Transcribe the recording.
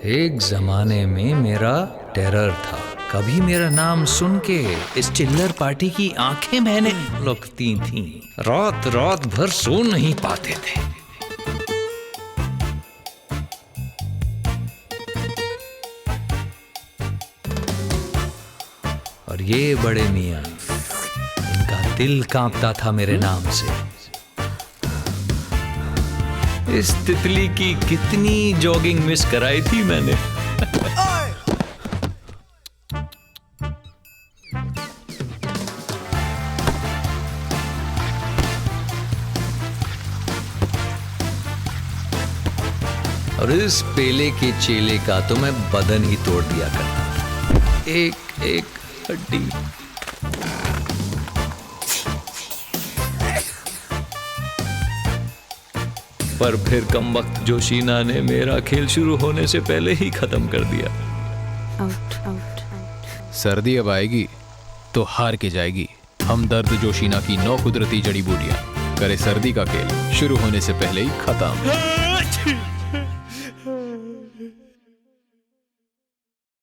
एक जमाने में मेरा टेरर था। कभी मेरा नाम सुन के इस चिल्लर पार्टी की आंखें मैंने लुकती थीं। रात रात भर सो नहीं पाते थे। और ये बड़े मियां, इनका दिल कांपता था मेरे नाम से। इस तितली की कितनी जॉगिंग मिस कराई थी मैंने। और इस पेले के चेले का तो मैं बदन ही तोड़ दिया करता था, एक एक हड्डी। पर फिर कमबख्त जोशीना ने मेरा खेल शुरू होने से पहले ही खत्म कर दिया। सर्दी अब आएगी तो हार के जाएगी। हमदर्द जोशीना की 9 कुदरती जड़ी बूटियां करे सर्दी का खेल शुरू होने से पहले ही खत्म।